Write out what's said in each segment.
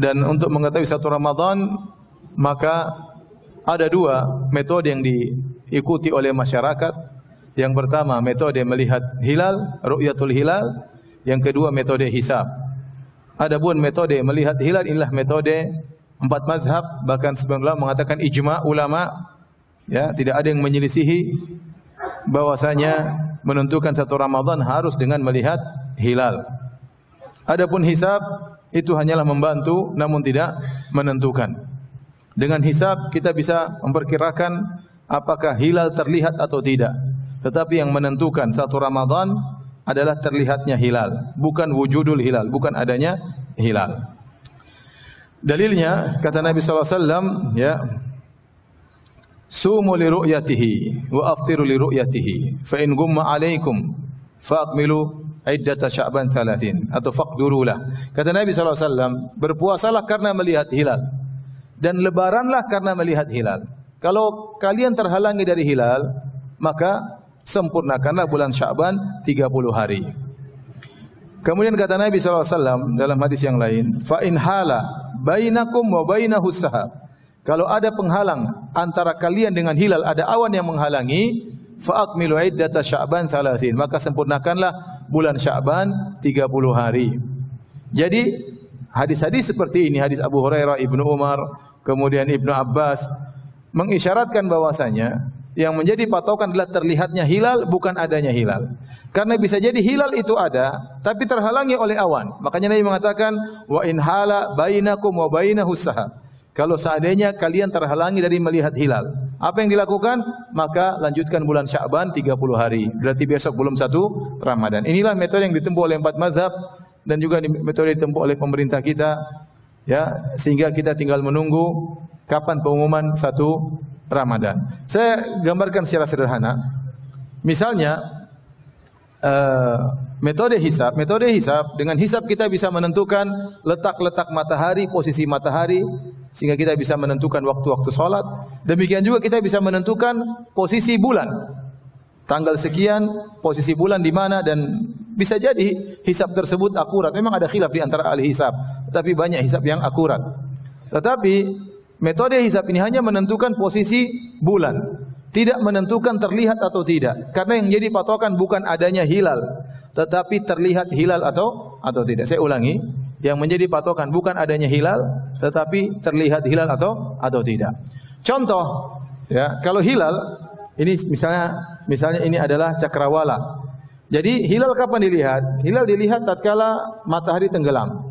Dan untuk mengetahui satu Ramadan, maka ada dua metode yang diikuti oleh masyarakat. Yang pertama metode melihat hilal, ru'yatul hilal. Yang kedua metode hisab. Adapun metode melihat hilal inilah metode 4 mazhab, bahkan sebagian ulama mengatakan ijma ulama, ya, tidak ada yang menyelisihi bahwasanya menentukan satu Ramadan harus dengan melihat hilal. Adapun hisab itu hanyalah membantu namun tidak menentukan. Dengan hisab kita bisa memperkirakan apakah hilal terlihat atau tidak. Tetapi yang menentukan satu Ramadan adalah terlihatnya hilal, bukan wujudul hilal, bukan adanya hilal. Dalilnya kata Nabi sallallahu alaihi wasallam, ya, sumu li ru'yatihi wa aftiru li ru'yatihi fa in gumma 'alaikum fa'akmilu iddata Sya'ban 30 atau faqduru lah. Kata Nabi sallallahu alaihi wasallam, berpuasalah karena melihat hilal dan lebaranlah karena melihat hilal. Kalau kalian terhalangi dari hilal, maka sempurnakanlah bulan Sya'ban 30 hari. Kemudian kata Nabi sallallahu alaihi wasallam dalam hadis yang lain, fa in hala bainakum wa bainahus sahab. Kalau ada penghalang antara kalian dengan hilal, ada awan yang menghalangi, fa akmilu iddata Sya'ban 30, maka sempurnakanlah bulan Sya'ban 30 hari. Jadi hadis-hadis seperti ini, hadis Abu Hurairah, Ibnu Umar, kemudian Ibnu Abbas mengisyaratkan bahwasanya yang menjadi patokan adalah terlihatnya hilal, bukan adanya hilal. Karena bisa jadi hilal itu ada tapi terhalangi oleh awan. Makanya Nabi mengatakan wa in hala bainakum wa bainahus sahab. Kalau seandainya kalian terhalangi dari melihat hilal, apa yang dilakukan? Maka lanjutkan bulan Sya'ban 30 hari. Berarti besok belum 1 Ramadan. Inilah metode yang ditempuh oleh 4 mazhab dan juga metode ditempuh oleh pemerintah kita, ya, sehingga kita tinggal menunggu kapan pengumuman 1 Ramadan. Saya gambarkan secara sederhana. Misalnya metode hisab. Dengan hisab kita bisa menentukan letak-letak matahari, posisi matahari, sehingga kita bisa menentukan waktu-waktu sholat. Demikian juga kita bisa menentukan posisi bulan. Tanggal sekian, posisi bulan di mana, dan bisa jadi hisab tersebut akurat. Memang ada khilaf di antara ahli hisab, tapi banyak hisab yang akurat. Tetapi metode hisab ini hanya menentukan posisi bulan, tidak menentukan terlihat atau tidak. Karena yang jadi patokan bukan adanya hilal, tetapi terlihat hilal atau tidak. Saya ulangi, yang menjadi patokan bukan adanya hilal, tetapi terlihat hilal atau tidak. Contoh, ya, kalau hilal ini misalnya ini adalah cakrawala. Jadi hilal kapan dilihat? Hilal dilihat tatkala matahari tenggelam.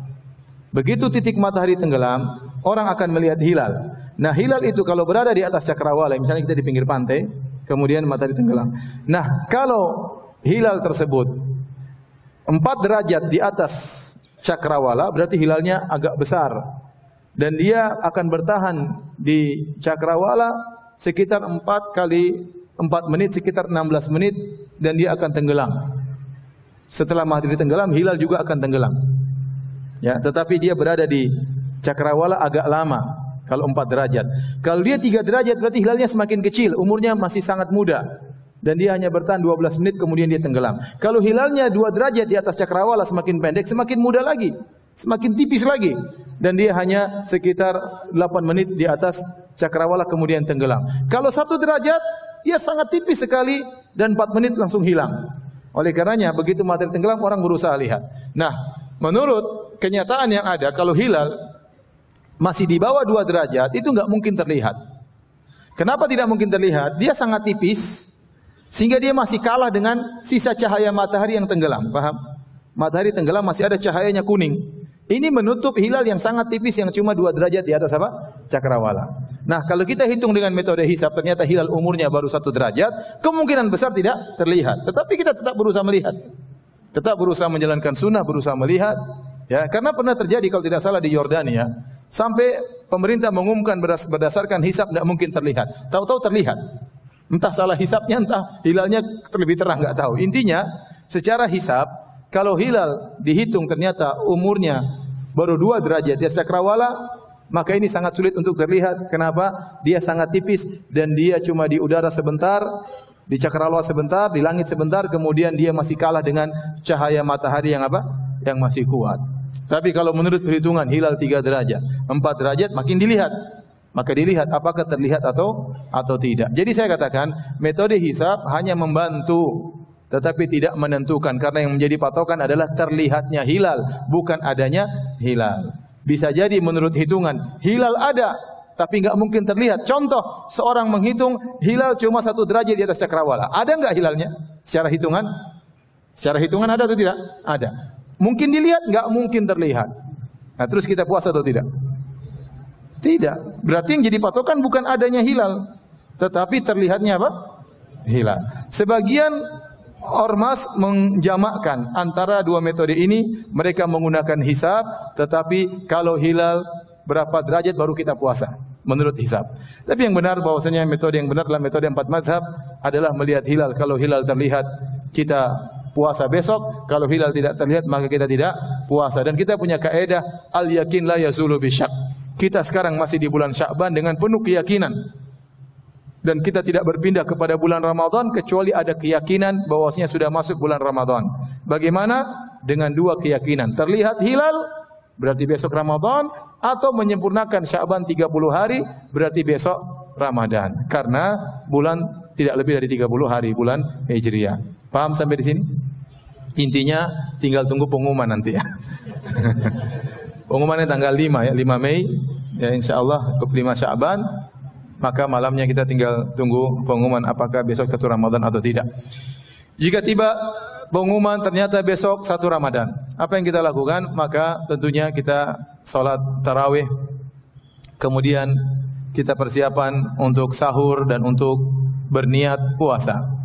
Begitu titik matahari tenggelam, orang akan melihat hilal. Nah, hilal itu kalau berada di atas cakrawala, misalnya kita di pinggir pantai, kemudian matahari tenggelam. Nah, kalau hilal tersebut 4 derajat di atas cakrawala, berarti hilalnya agak besar. Dan dia akan bertahan di cakrawala sekitar 4 kali 4 menit, sekitar 16 menit, dan dia akan tenggelam. Setelah matahari tenggelam, hilal juga akan tenggelam. Ya, tetapi dia berada di cakrawala agak lama kalau 4 derajat. Kalau dia 3 derajat berarti hilalnya semakin kecil, umurnya masih sangat muda dan dia hanya bertahan 12 menit kemudian dia tenggelam. Kalau hilalnya 2 derajat di atas cakrawala semakin pendek, semakin muda lagi, semakin tipis lagi dan dia hanya sekitar 8 menit di atas cakrawala kemudian tenggelam. Kalau 1 derajat dia sangat tipis sekali dan 4 menit langsung hilang. Oleh karenanya begitu matahari tenggelam orang berusaha lihat. Nah, menurut kenyataan yang ada, kalau hilal masih di bawah 2 derajat, itu enggak mungkin terlihat. Kenapa tidak mungkin terlihat? Dia sangat tipis, sehingga dia masih kalah dengan sisa cahaya matahari yang tenggelam. Paham? Matahari tenggelam masih ada cahayanya kuning. Ini menutup hilal yang sangat tipis, yang cuma 2 derajat di atas apa? Cakrawala. Nah, kalau kita hitung dengan metode hisab, ternyata hilal umurnya baru 1 derajat, kemungkinan besar tidak terlihat. Tetapi kita tetap berusaha melihat. Tetap berusaha menjalankan sunnah, berusaha melihat. Ya, karena pernah terjadi kalau tidak salah di Yordania, sampai pemerintah mengumumkan berdasarkan hisab tidak mungkin terlihat. Tahu-tahu terlihat. Entah salah hisabnya, entah hilalnya terlebih terang, enggak tahu. Intinya, secara hisab, kalau hilal dihitung ternyata umurnya baru 2 derajat di atas cakrawala, maka ini sangat sulit untuk terlihat. Kenapa? Dia sangat tipis dan dia cuma di udara sebentar, di cakrawala sebentar, di langit sebentar, kemudian dia masih kalah dengan cahaya matahari yang apa? Yang masih kuat. Tapi kalau menurut perhitungan hilal 3 derajat, 4 derajat makin dilihat. Maka dilihat apakah terlihat atau tidak. Jadi saya katakan metode hisab hanya membantu tetapi tidak menentukan, karena yang menjadi patokan adalah terlihatnya hilal, bukan adanya hilal. Bisa jadi menurut hitungan hilal ada tapi enggak mungkin terlihat. Contoh, seorang menghitung hilal cuma 1 derajat di atas cakrawala. Ada enggak hilalnya? Secara hitungan? Secara hitungan ada atau tidak? Ada. Mungkin dilihat, enggak mungkin terlihat. Nah, terus kita puasa atau tidak? Tidak. Berarti yang jadi patokan bukan adanya hilal, tetapi terlihatnya apa? Hilal. Sebagian ormas menjamakkan antara dua metode ini. Mereka menggunakan hisab, tetapi kalau hilal berapa derajat baru kita puasa menurut hisab. Tapi yang benar bahwasanya metode yang benar adalah metode 4 mazhab adalah melihat hilal. Kalau hilal terlihat kita puasa besok, kalau hilal tidak terlihat maka kita tidak puasa. Dan kita punya kaidah al yakin la yazulu bisyak. Kita sekarang masih di bulan Sya'ban dengan penuh keyakinan. Dan kita tidak berpindah kepada bulan Ramadan kecuali ada keyakinan bahwasanya sudah masuk bulan Ramadan. Bagaimana? Dengan 2 keyakinan. Terlihat hilal berarti besok Ramadan, atau menyempurnakan Sya'ban 30 hari berarti besok Ramadan. Karena bulan tidak lebih dari 30 hari bulan Hijriah. Paham sampai di sini? Intinya tinggal tunggu pengumuman nanti ya. Pengumumannya tanggal 5 ya, 5 Mei ya, insyaallah 25 Sya'ban. Maka malamnya kita tinggal tunggu pengumuman apakah besok 1 Ramadan atau tidak. Jika tiba pengumuman ternyata besok 1 Ramadan, apa yang kita lakukan? Maka tentunya kita salat tarawih, kemudian kita persiapan untuk sahur dan untuk berniat puasa.